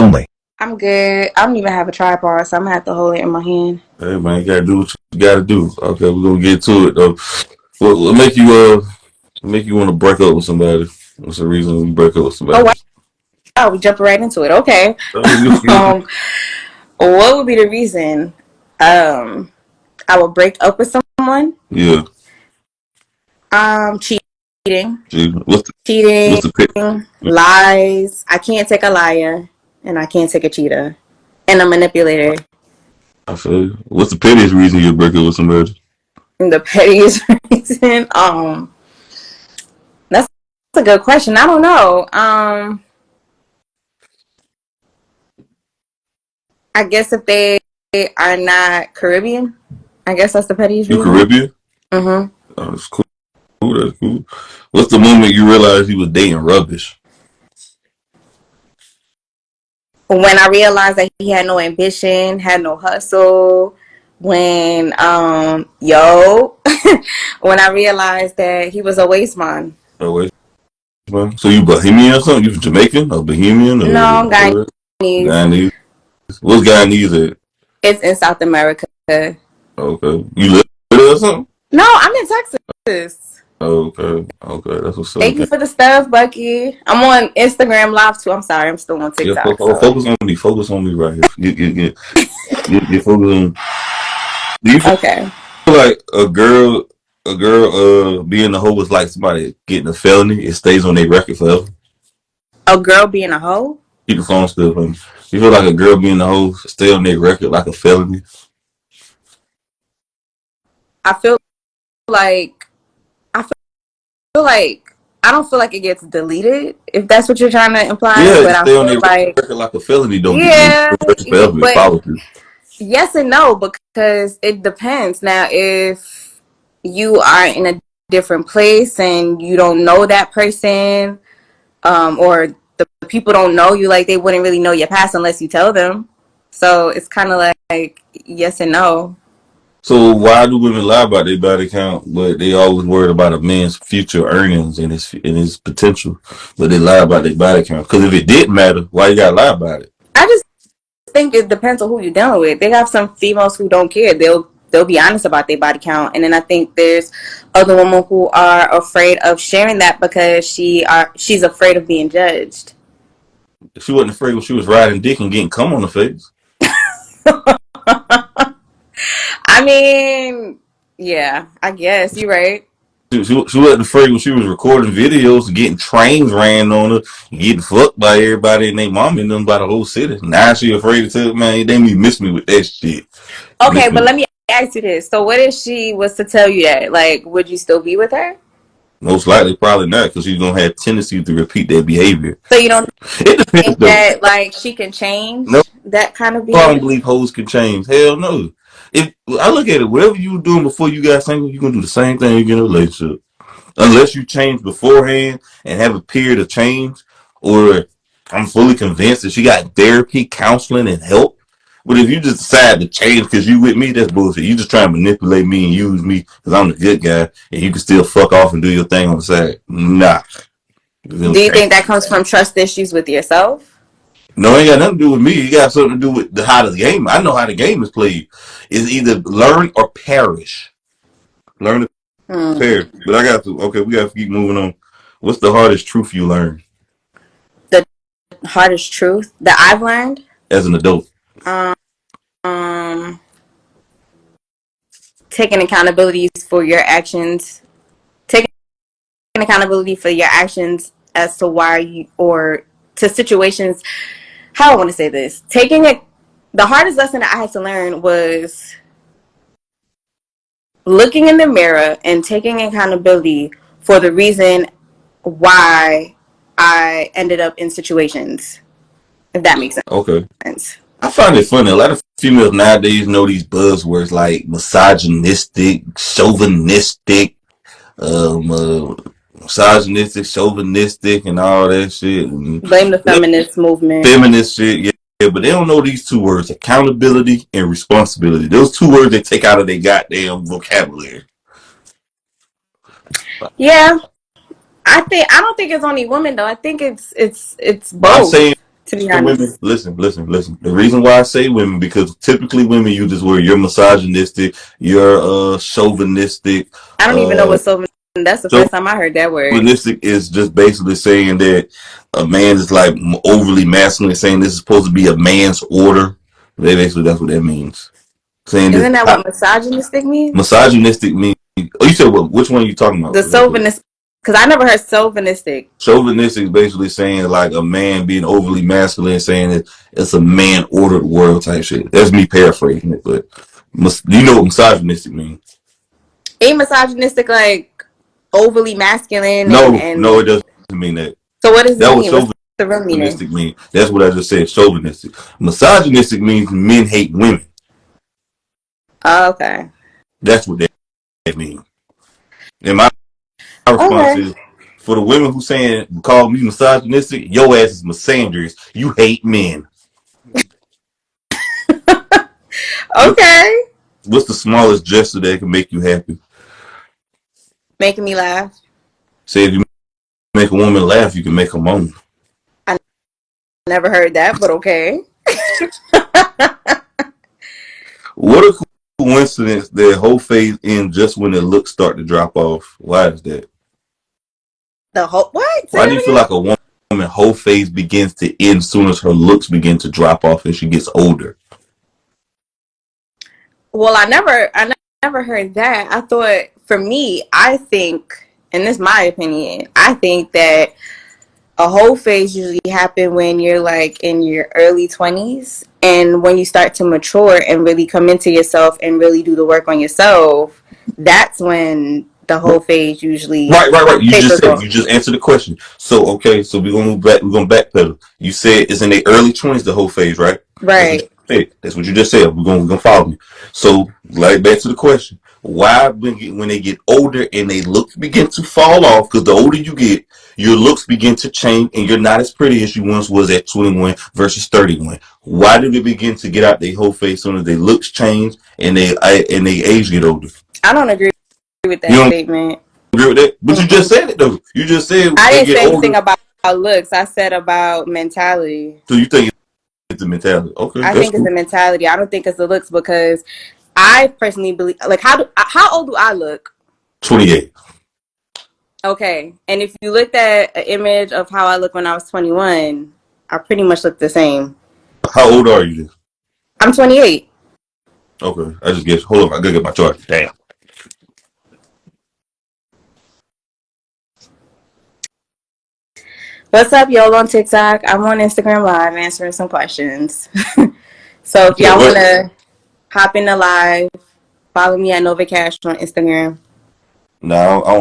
only. I'm good. I don't even have a tripod, so I'm gonna have to hold it in my hand. Hey man, you gotta do what you gotta do. Okay, we're gonna get to it though. What make you want to break up with somebody? What's the reason you break up with Oh somebody? wow, we jumping right into it. Okay. um, what would be the reason? I would break up with someone. Yeah. Cheating, Gee, what's cheating, the pick? lies. I can't take a liar, and I can't take a cheater, and a manipulator. I feel you. What's the pettiest reason you break up with somebody? And the pettiest reason. That's a good question. I don't know. I guess if they are not Caribbean, I guess that's the pettiest You reason. Caribbean? Mm-hmm. Oh, that's cool. That's cool. What's the moment you realized you was dating rubbish? When I realized that he had no ambition, had no hustle, when when I realized that he was a waste man. Oh wait, man. So you Bohemian or something? You Jamaican or Bohemian No, or Guyanese. Guyanese? What's Guyanese at? It's in South America. Okay. You live there or something? No, I'm in Texas. Okay. Okay. That's what's up. Thank you for the stuff, Bucky. I'm on Instagram Live too. I'm sorry, I'm still on Yeah, TikTok. So focus on me. Focus on me right here. Get focus on. Do you feel okay, like a girl being a hoe is like somebody getting a felony? It stays on their record forever. a girl being a hoe. Keep the phone still for me. You feel like a girl being a hoe stay on their record like a felony? I feel like I feel like I don't feel like it gets deleted. If that's what you're trying to imply, Yeah, but it I stay on feel their like record like a felony. Don't get deleted yeah, forever. It but follows you. yes and no because it depends. Now, if you are in a different place and you don't know that person, or the people don't know you, like they wouldn't really know your past unless you tell them. So it's kind of like yes and no. So why do women lie about their body count, but they always worried about a man's future earnings and his potential, but they lie about their body count? Because if it didn't matter, why you gotta lie about it? I just think it depends on who you're dealing with. They have some females who don't care. They'll be honest about their body count, and then I think there's other women who are afraid of sharing that because she's afraid of being judged. If she wasn't afraid when she was riding dick and getting cum on the face, I mean, yeah, I guess you're right. she wasn't afraid when she was recording videos and getting trains ran on her, getting fucked by everybody and their mom and them by the whole city. Now she afraid to tell man, they miss me with that shit. Okay, Miss but me. let me ask you this. So what if she was to tell you that? Like, would you still be with her? Most likely, probably not, because she's gonna have tendency to repeat that behavior. So you don't It depends think though. that like she can No, change that kind of I don't behavior? believe hoes can change. Hell no. If I look at it, whatever you were doing before you got single, you're gonna do the same thing again in a relationship. Unless you change beforehand and have a period of change, or I'm fully convinced that she got therapy, counseling, and help. But if you just decide to change because you with me, that's bullshit. You just try to manipulate me and use me because I'm the good guy, and you can still fuck off and do your thing on the side. Nah, it don't Do you change. think that comes from trust issues with yourself? No, it ain't got nothing to do with me. It got something to do with how the game. I know how the game is played. It's either learn or perish. Learn or Hmm. perish. But I got to. Okay, we got to keep moving on. What's the hardest truth you learned The hardest truth that I've learned. as an adult? Um, taking accountability for your actions. Taking accountability for your actions as to why you or to situations. How I want to say this. Taking it. The hardest lesson that I had to learn was looking in the mirror and taking accountability for the reason why I ended up in situations. If that makes Okay. sense. I find it funny. A lot of females nowadays know these buzzwords like misogynistic, chauvinistic, um, uh, misogynistic, chauvinistic, and all that shit. And Blame the feminist movement. feminist shit, yeah, but they don't know these two words: accountability and responsibility. Those two words they take out of their goddamn vocabulary. Yeah, I don't think it's only women though. I think it's But I'm both. saying To be women, honest, listen. The reason why I say women because typically women use this word. You're misogynistic. You're chauvinistic. I don't even know Uh, what so. That's the first time I heard that word. chauvinistic is just basically saying that a man is like overly masculine, saying this is supposed to be a man's order. Basically, that's what that means. Saying this Isn't that what misogynistic means? misogynistic means. Oh, you said what? Which one are you talking about? The chauvinist, because I never heard chauvinistic. Chauvinistic is basically saying like a man being overly masculine, saying it's a man ordered world type shit. That's me paraphrasing it, but you know what misogynistic means? Ain't misogynistic like overly masculine No, it and doesn't mean that. so what does it That was mean? What's the real meaning? chauvinistic mean. That's what I just said. Chauvinistic. Misogynistic means men hate women. Oh, okay. That's what that means. And my response Okay. is for the women who saying call me misogynistic, your ass is misandrous. You hate men. What, Okay. what's the smallest gesture that can make you happy? Making me laugh. Say if you make a woman laugh, you can make her moan. I never heard that, but okay. What a coincidence that whole phase ends just when the looks start to drop off. Why is that? The whole what? Say Why do you that feel again. like a woman whole phase begins to end as soon as her looks begin to drop off and she gets older? Well, I never heard that. I thought for me, I think, and this is my opinion, I think that a whole phase usually happen when you're like in your early 20s and when you start to mature and really come into yourself and really do the work on yourself, that's when the whole phase usually Right. You just tapers said off. you just answered the question. So okay, so we're gonna move back. We're gonna backpedal. You said it's in the early 20s, the whole phase, right? That's what you Right. said. That's what you just said. We're gonna follow you. So like back to the question: why when they get older and they looks begin to fall off? Because the older you get, your looks begin to change, and you're not as pretty as you once was at 21 versus 31. Why do they begin to get out their whole face soon as their looks change and they age get older? I don't agree with You that don't statement. agree with that? But you just Mm-mm. said it though. You just said I they didn't get say anything older. about looks. I said about mentality. So you think it's the mentality? Okay, I that's think it's cool. the mentality. I don't think it's the looks because I personally believe like how old do I look? 28. Okay. And if you looked at an image of how I looked when I was 21, I pretty much look the same. How old are you then? I'm 28. Okay, I just guess. Hold on, I gotta get my charger. Damn. What's up, y'all on TikTok? I'm on Instagram Live answering some questions. So You if said y'all want what? to hop in the live, follow me at Nova Cash on Instagram. No, I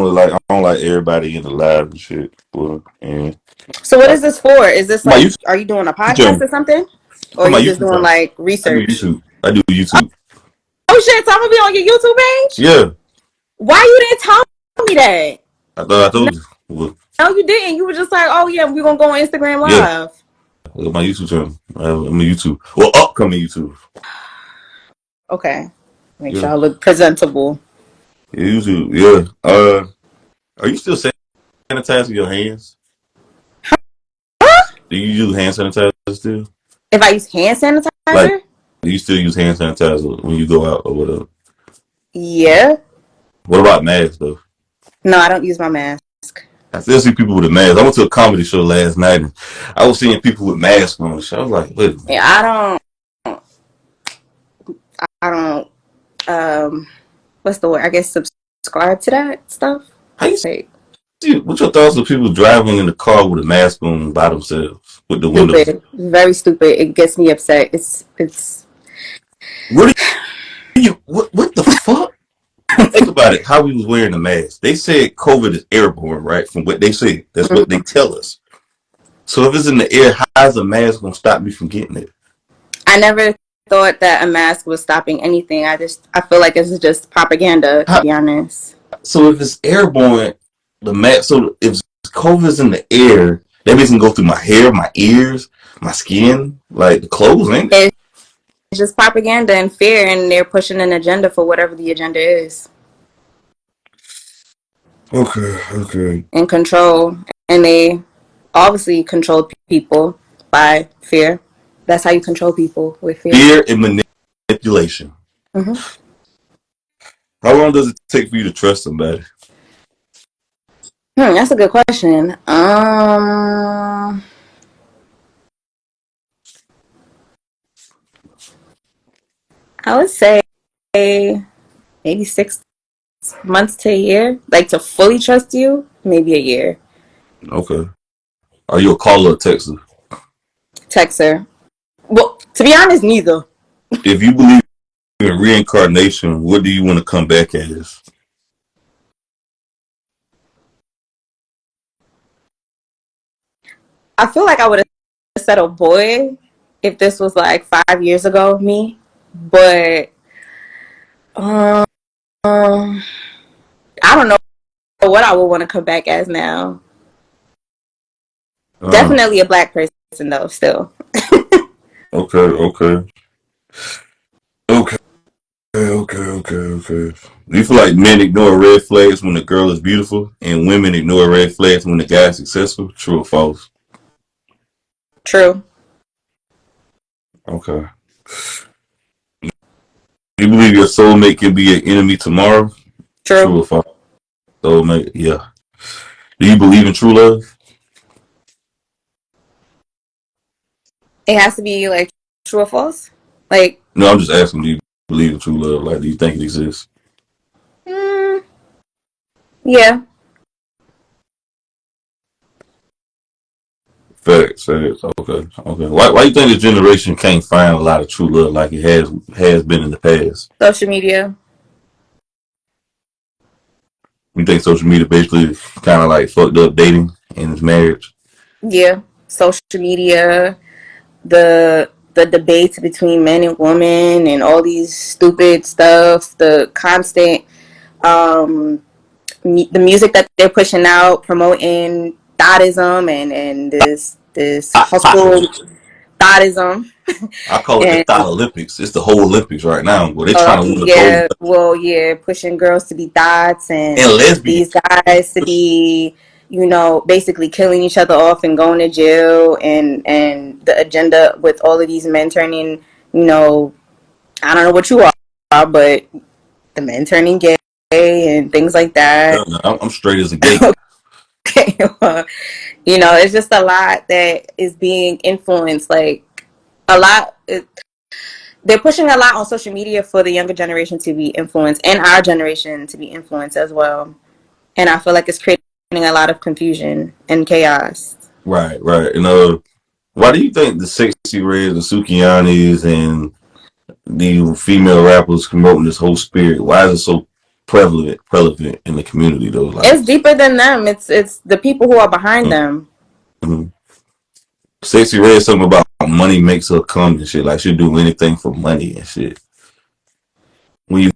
don't like everybody in the live and shit. But, and So what like is this for? Is this my like, YouTube are you doing a podcast channel. or something? Or For are my you just YouTube doing channel. like I do research? YouTube. I do YouTube. Oh shit, so I'm gonna be on your YouTube page? Yeah, Why you didn't tell me that? I thought I No, told you. Well, no, you didn't. You were just like, oh yeah, we're gonna go on Instagram yeah, Live. my YouTube channel. I'm a YouTube. Well, upcoming YouTube. Okay. Make Yeah, sure I look presentable. yeah, YouTube. Yeah. Are you still sanitizing your hands? Do you use hand sanitizer still? If I use hand Like, sanitizer, do you still use hand sanitizer when you go out or whatever? yeah. What about masks though? No, I don't use my mask. I still see people with a mask. I went to a comedy show last night and I was seeing people with masks on. So I was like, wait a minute. Yeah, I don't, what's the word? I guess subscribe to that stuff. How you Like, see? What's your thoughts of people driving in the car with a mask on by themselves with the windows? stupid. Very stupid. It gets me upset. It's, What are you? What the fuck? Think about it. How we was wearing the mask. They said COVID is airborne, right? From what they said. That's what they tell us. So if it's in the air, how is a mask gonna stop me from getting it? I never thought that a mask was stopping anything. I feel like this is just propaganda, to How, be honest. so if it's airborne, the mask. So if COVID's in the air, that means it can go through my hair, my ears, my skin, like the clothes, ain't it? It's just propaganda and fear, and they're pushing an agenda for whatever the agenda is Okay, okay. and control. And they obviously control people. by fear. That's how you control people, with fear. Fear and manipulation. Hmm. How long does it take for you to trust somebody? That's a good question. I would say maybe 6 months to a year. Like to fully trust you, maybe a year. Okay. Are you a caller or texter? Texter. Well, to be honest, neither. If you believe in reincarnation, what do you want to come back as? I feel like I would have said a boy if this was like 5 years ago, me. But um, I don't know what I would want to come back as now. Uh, Definitely a black person though, still. okay, okay, okay, okay. Do you feel like men ignore red flags when the girl is beautiful, and women ignore red flags when the guy is successful? True or false? True. Okay. Do you believe your soulmate can be an enemy tomorrow? True. True or false? Soulmate, yeah. Do you believe in true love? It has to be like true or false. Like, No, I'm just asking. Do you believe in true love? Like, do you think it exists? mm, yeah. Facts, facts. Okay, okay. Why you think this generation can't find a lot of true love like it has been in the past? Social media. You think social media basically kind of like fucked up dating and marriage? Yeah. Social media. The debates between men and women and all these stupid stuff. The constant um the music that they're pushing out, promoting thoughtism and this I, hustle thoughtism. I call it the And thought Olympics. It's the whole Olympics right now. Where they trying to win the gold yeah, well, yeah, pushing girls to be thoughts and and lesbian. these guys to be, basically killing each other off and going to jail, and the agenda with all of these men turning, you know, I don't know what you are, but the men turning gay and things like that. I'm straight as a gate. Okay, well, it's just a lot that is being influenced. Like a lot. They're pushing a lot on social media for the younger generation to be influenced and our generation to be influenced as well. And I feel like it's creating a lot of confusion and chaos. Right, right. And why do you think the Sexy Reds, the Sukianis, and the female rappers promoting this whole spirit? Why is it so prevalent in the community though? Like, It's deeper than them. It's the people who are behind them. mm-hmm. Sexy Red something about money makes her come and shit. Like she'll do anything for money and shit. When you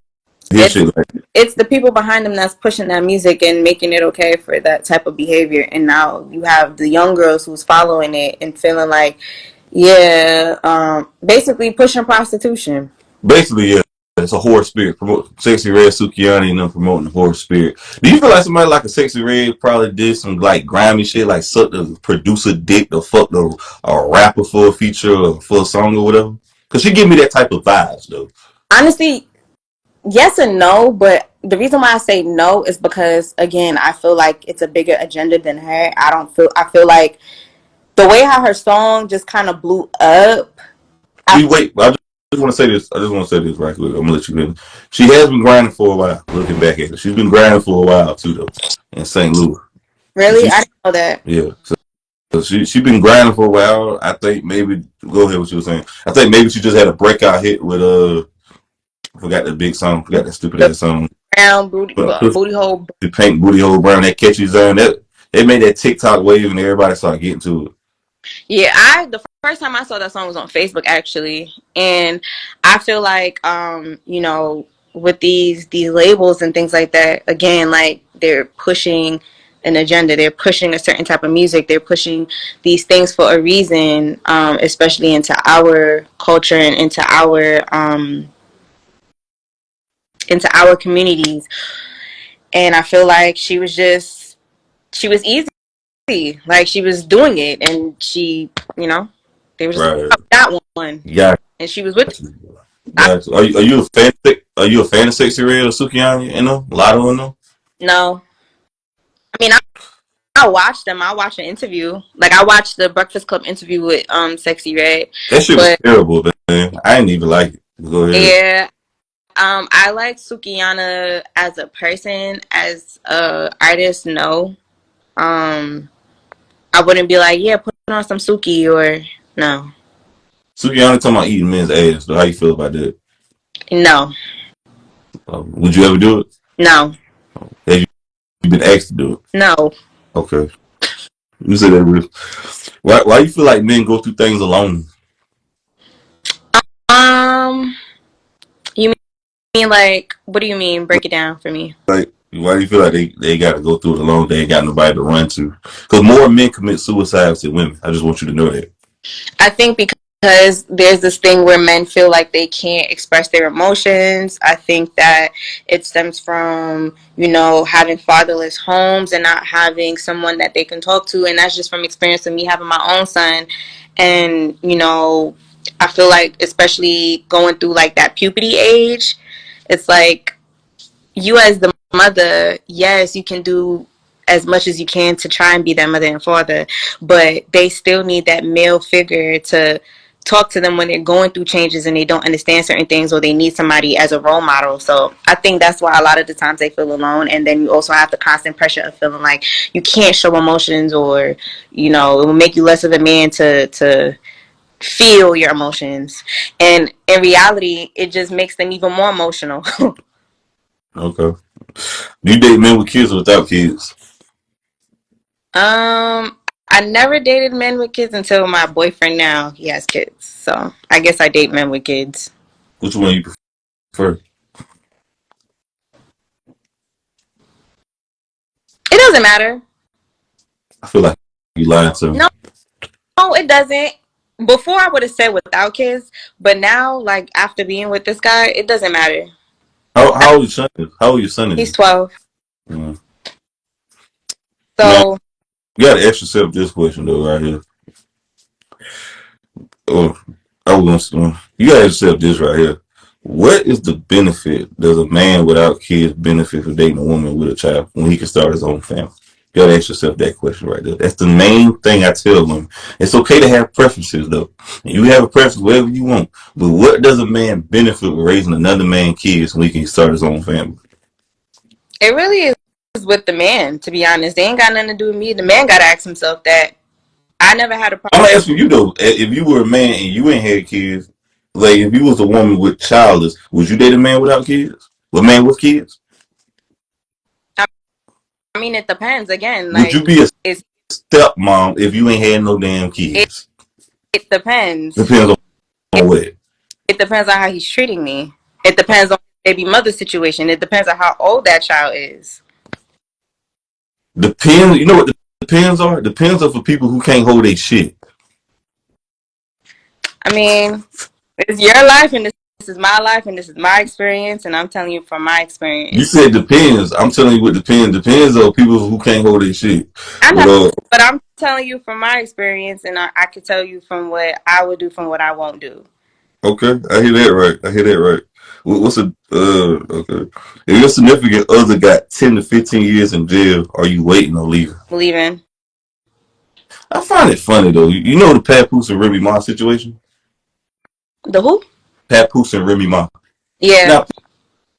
hear It's shit like it's the people behind them that's pushing that music and making it okay for that type of behavior. And now you have the young girls who's following it and feeling like, yeah, basically pushing prostitution. basically, yeah, it's a horror spirit. Promote Sexy Red Sukiani and them promoting the horror spirit. Do you feel like somebody like a Sexy Red probably did some like grimy shit, like suck the producer dick or fuck a rapper for a feature or for a song or whatever? Cause she give me that type of vibes though. Honestly, yes and no, but the reason why I say no is because again, I feel like it's a bigger agenda than her. I feel like the way how her song just kind of blew up. I, Wait, I just want to say this. I just want to say this right quick. I'm gonna let you in. She has been grinding for a while. Looking back at it, she's been grinding for a while too, though. In St. Louis, really, she I didn't know that. yeah. So she been grinding for a while. I think maybe go ahead what you were saying. I think maybe she just had a breakout hit with forgot the big song. Forgot that stupid The ass song. brown booty, But booty hole. the pink booty hole brown that catchy zone that they made that TikTok wave and everybody started getting to it. Yeah, the first time I saw that song was on Facebook actually, and I feel like with these labels and things like that, again, like they're pushing an agenda, they're pushing a certain type of music, they're pushing these things for a reason, especially into our culture and into our communities. And I feel like she was easy, like she was doing it, and she. They were just like, Right. oh, that one, Got and she was with. you. I, Got you. Are you a fan? Are you a fan of Sexy Red or Sukiyaki? You know, Lotto and them. no, I mean, I watched them. I watched an interview. Like I watched the Breakfast Club interview with Sexy Red, That shit was but terrible, man. I didn't even like it. Go ahead. yeah, I like Sukiyana as a person, as a artist. No, um, I wouldn't be like, yeah, put on some Suki or no, Sukiyaki talking about eating men's ass. So how you feel about that? no, Would you ever do it? no, Have you been asked to do it? no. Okay. You said that real. Why you feel like men go through things alone? Um, you mean like, what do you mean? Break it down for me. Like, why do you feel like they got to go through it alone? They ain't got nobody to run to. Because more men commit suicide than women. I just want you to know that. I think because there's this thing where men feel like they can't express their emotions. I think that it stems from, having fatherless homes and not having someone that they can talk to. And that's just from experience of me having my own son. And, I feel like, especially going through like that puberty age, it's like you as the mother, yes, you can do as much as you can to try and be that mother and father, but they still need that male figure to talk to them when they're going through changes and they don't understand certain things, or they need somebody as a role model. So I think that's why a lot of the times they feel alone. And then you also have the constant pressure of feeling like you can't show emotions, or it will make you less of a man to feel your emotions. And in reality, it just makes them even more emotional. Okay. Do you date men with kids or without kids? I never dated men with kids until my boyfriend now. He has kids. So I guess I date men with kids. Which one you prefer? It doesn't matter. I feel like you lying to me. No, no, it doesn't. Before I would have said without kids, but now, like after being with this guy, it doesn't matter. How old your son is? How old your son He's is? 12. Mm. Now, So, you gotta ask yourself this question though, right here. Oh, you gotta ask yourself this right here. What is the benefit? Does a man without kids benefit from dating a woman with a child when he can start his own family? You gotta ask yourself that question right there. That's the main thing I tell women. It's okay to have preferences though. You have a preference whatever you want. But what does a man benefit with raising another man's kids when he can start his own family? it really is with the man, to be honest. They ain't got nothing to do with me. The man got to ask himself that. I never had a I'm problem. asking you though, if you were a man and you ain't had kids, like if you was a woman with childless, would you date a man without kids? A man with kids? I mean, it depends. Again, Would you like, be a it's, stepmom if you ain't had no damn it, kids? it depends. Depends on It, what. it depends on how he's treating me. It depends on baby mother situation. It depends on how old that child is. Depends. You know what the depends are? Depends are for people who can't hold their shit. I mean, it's your life and this is my life and this is my experience, and I'm telling you from my You experience. said depends. I'm telling you what depends. Depends on people who can't hold their shit. I But know, but I'm telling you from my experience, and I could tell you from what I would do, from what I won't do. okay, I hear that right. I hear that right. What's a okay? If your significant other got 10 to 15 years in jail, are you waiting or leaving? Believe in I find it funny though. You know the Papoose and Remy Ma situation? the who? Papoose and Remy Ma. Yeah. Now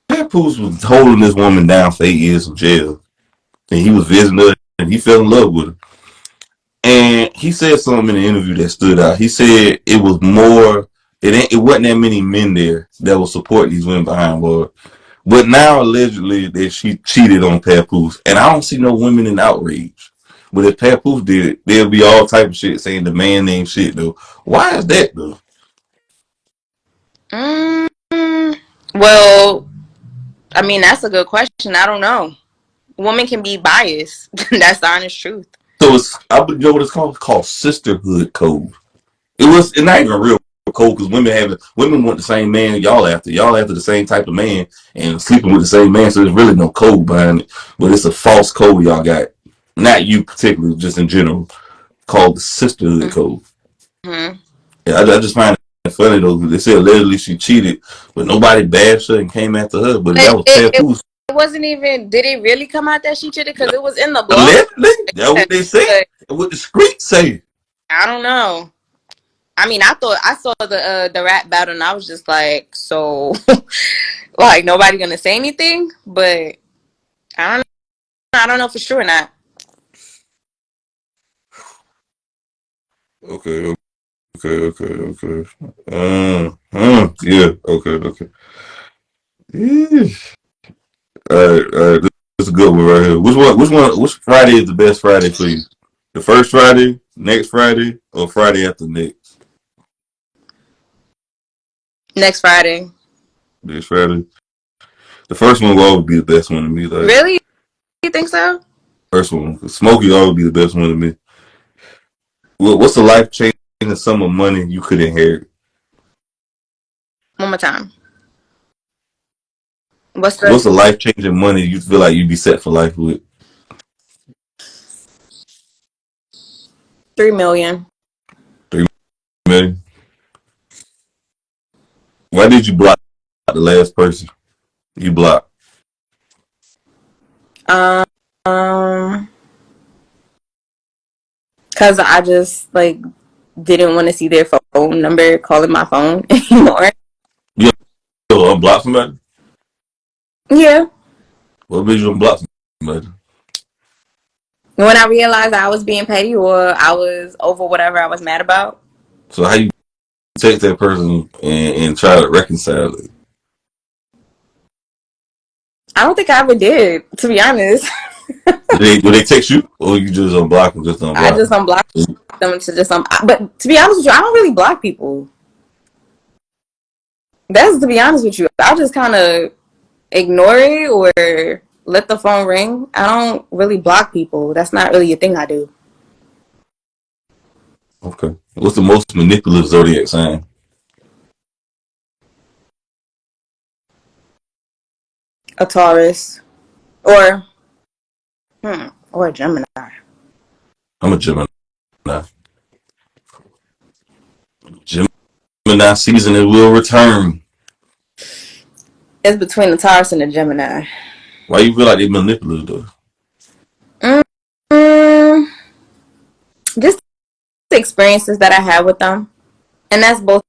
Papoose was holding this woman down for 8 years in jail, and he was visiting her, and he fell in love with her. And he said something in the interview that stood out. He said it was more. It wasn't that many men there that would support these women behind bars. But now allegedly that she cheated on Papoose, and I don't see no women in outrage. But if Papoose did it, there'll be all type of shit saying the man named shit though. Why is that though? Mm, well, I mean that's a good question. I don't know. Women can be biased. That's the honest truth. So you know what it's called? It's called sisterhood code. It's not even real code because women want the same man y'all after the same type of man and sleeping with the same man. So there's really no code behind it, but it's a false code y'all got. Not you particularly, just in general, called the sisterhood code. Mm-hmm. I just find it funny though, because they said allegedly she cheated, but nobody bashed her and came after her. But that But was tattoos. it wasn't even. Did it really come out that she cheated? Because it was in the blog. Allegedly, that's what they say. But That's what the streets say. I don't know. I mean, I thought I saw the rap battle, and I was just like, so, like nobody gonna say anything. But I don't. I don't know for sure or not. Okay, okay. Yeah, okay. Yeah. All right. This is a good one right here. Which Friday is the best Friday for you? The first Friday, next Friday, or Friday after next? Next Friday. Next Friday. The first one will always be the best one to me. Like Really? You think so? first one, Smokey always be the best one to me. What's the life changing sum of money you could inherit? One more time. What's What's the the life changing money you feel like you'd be set for life with? 3 million? 3 million. Why did you block the last person you blocked? Um, cause I just like didn't want to see their phone number calling my phone anymore. You ever unblock somebody? Yeah. What made you unblock somebody? When I realized I was being petty or I was over whatever I was mad about. So how you text that person and try to reconcile it? I don't think I ever did, to be honest. Do they text you or you just unblock them? Just I unblock just them. unblocked them to just but to be honest with you, I don't really block people. That's to be honest with you. I just kind of ignore it or let the phone ring. I don't really block people. That's not really a thing I do. Okay. What's the most manipulative zodiac sign? A Taurus or or a Gemini. I'm a Gemini. Gemini season it will return. It's between the Taurus and the Gemini. Why you feel like they manipulative Mm, just the experiences that I had with them, and that's both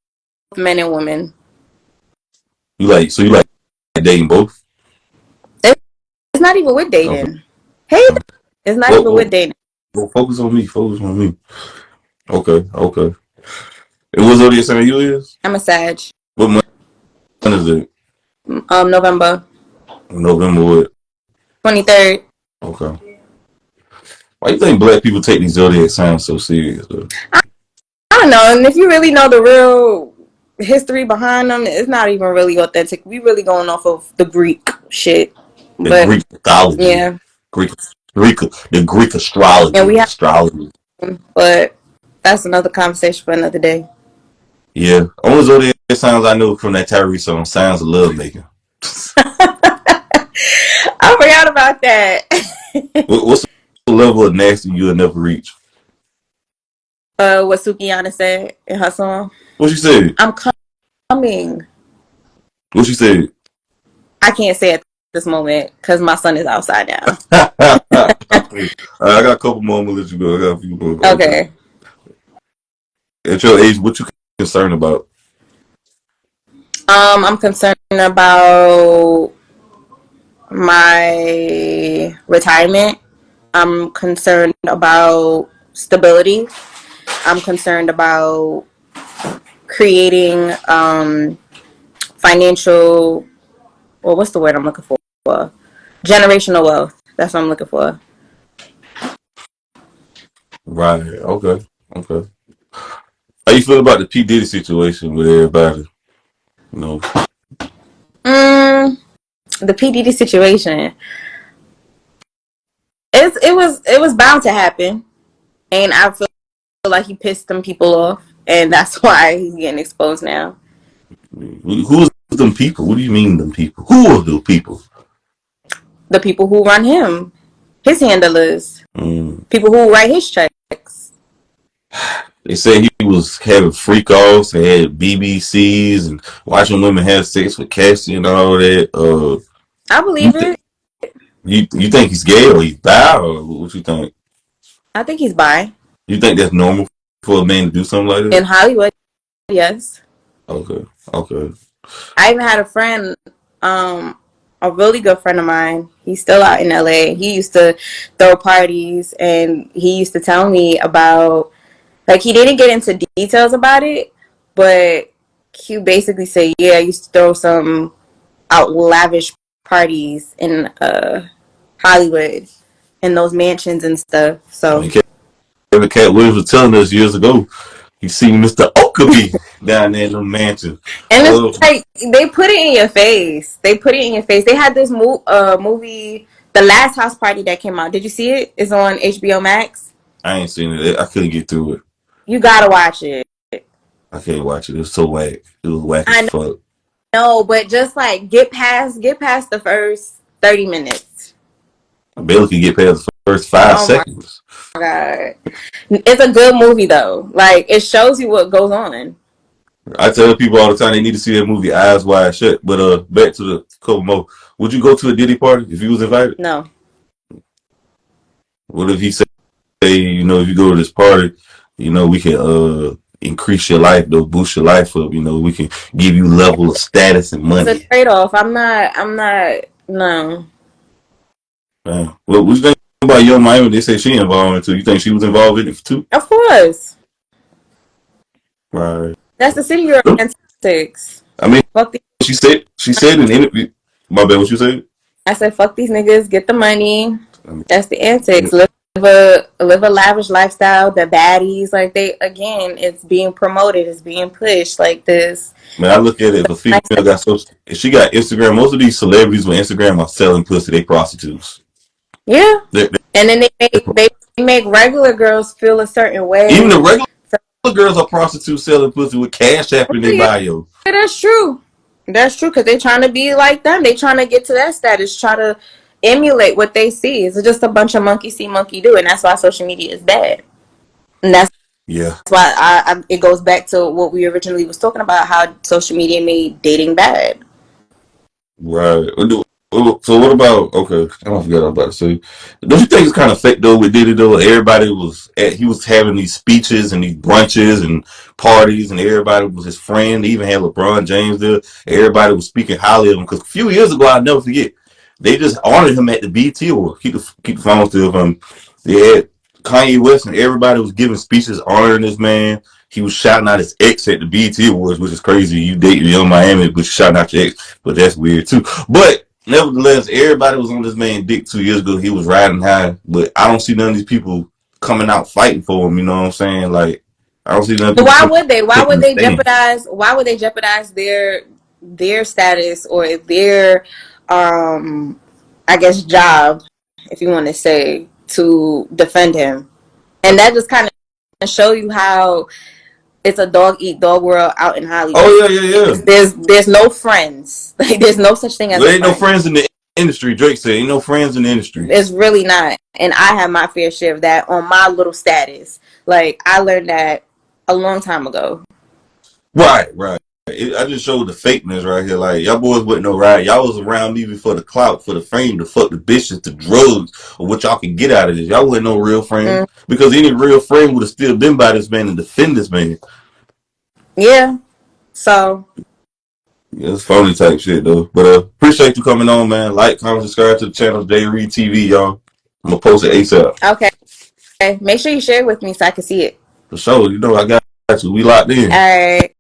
men and women. though? You like dating both? It's not even with Okay. dating. Hey, it's not Well, even with dating. focus on me. Focus on me. Okay. And what zodiac sign you is? I'm a Sag. What month is it? November November what? 23rd. Okay. Why you think black people take these zodiac signs so serious though? I don't know, and if you really know the real history behind them, it's not even really authentic. We really going off of the Greek shit, The but Greek mythology, yeah, Greek, the Greek and we have, astrology. but that's another conversation for another day. Yeah, only zodiac signs I know from that Tyrese song, "Signs of Love Making." I forgot about that. What's the level of nasty you'll never reach? What Sukiyana said in her song. What she said? I'm coming. What she said? I can't say at this moment because my son is outside now. I got a couple more. I'm gonna let you go. I got a few more. Okay. Okay. At your age, what you concerned about? I'm concerned about my retirement. I'm concerned about stability. I'm concerned about creating financial, well, what's the word I'm looking for? Generational wealth. That's what I'm looking for. Right. Okay. How you feel about the P Diddy situation with everybody? You know, Mm, the PDD situation. It was bound to happen, and I feel like he pissed some people off, and that's why he's getting exposed now. who's them people? What do you mean them people? Who are the people? The people who run him, his handlers, Mm. people who write his checks. They said he was having freak offs, had BBCs, and watching women have sex with Cassie and all that. I You believe th- it. you think he's gay or he's bi or what you think? I think he's bi. You think that's normal for a man to do something like In that? Hollywood, yes. Okay, okay. I even had a friend, a really good friend of mine. He's still out in LA. He used to throw parties, and he used to tell me about, like, he didn't get into details about it, but he basically said, yeah, I used to throw some out lavish parties in Hollywood, in those mansions and stuff. I So, mean, Kevin Cat Williams was telling us years ago he seen Mr. Okabe down there in the mansion. and it's Uh, like they put it in your face. They put it in your face. They had this movie, The Last House Party, that came out. Did you see it? It's on HBO Max. I ain't seen it. I couldn't get through it. You gotta watch it. I can't watch it. It was so whack. It was whack as I fuck. know, but just like get past the first 30 minutes. I barely could get past the first five Oh my seconds. god, it's a good movie though. Like it shows you what goes on. I tell people all the time they need to see that movie Eyes Wide Shut. But back to the couple more. Would you go to a Diddy party if you was invited? No, What if he say, if you go to this party, we can increase your life, though, boost your life up. We can give you level of status and it's a money. trade off. I'm not. I'm not. No, What you think about Young Miami? They say she involved in it too. You think she was involved in it too? of course. Right. That's the city you're in. Six. I mean, Fuck these. she said in the interview. My bad. What you said? I said, fuck these niggas. Get the money. I mean, That's the yeah. antics. Live a lavish lifestyle. The baddies, like they again, it's being promoted. It's being pushed like this. Man, I look at it. If a female got social, if she got Instagram, most of these celebrities with Instagram are selling pussy. They prostitutes. Yeah, They, and then they make regular girls feel a certain even way. the regular So, girls are prostitutes selling pussy with Cash App in their yeah, bio. that's true. That's true because they're trying to be like them. They trying to get to that status. Try to emulate what they see. It's just a bunch of monkey see, monkey do, and that's why social media is bad. And that's Yeah. why it goes back to what we originally was talking about, how social media made dating bad. Right. So what about? Okay, I don't forget what I was about to say. Don't you think it's kind of fake though? With Diddy though, he was having these speeches and these brunches and parties, and everybody was his friend. They even had LeBron James there. Everybody was speaking highly of him because a few years ago, I'll never forget. They just honored him at the BT Award. Keep the phone still from him. They had Kanye West and everybody was giving speeches honoring this man. He was shouting out his ex at the BT Awards, which is crazy. You date Young Miami, but you're shouting out your ex, but that's weird too. But nevertheless, everybody was on this man dick 2 years ago. He was riding high, but I don't see none of these people coming out fighting for him. You know what I'm saying? Like I don't see none of But people why would they? Why taking would the they stand. jeopardize? Why would they jeopardize their status or their I guess job, if you want to say, to defend him? And that just kind of show you how it's a dog eat dog world out in Hollywood. Oh yeah. There's no friends. Like there's no such thing as There a ain't no friend. friends in the industry. Drake said, "Ain't no friends in the industry." It's really not. And I have my fair share of that on my little status. Like I learned that a long time ago. Right. I just showed the fakeness right here. Like y'all boys wouldn't know, right? Y'all was around me for the clout, for the fame, to fuck the bitches, the drugs, or what y'all can get out of this. Y'all wasn't no real friend Mm, because any real friend would have still been by this man and defend this man. yeah. So Yeah, it's phony type shit though. But appreciate you coming on, man. Like, comment, subscribe to the channel, J Reed TV, y'all. I'm gonna post it ASAP. okay. Make sure you share it with me so I can see it. For sure, I got you. We locked in. All right.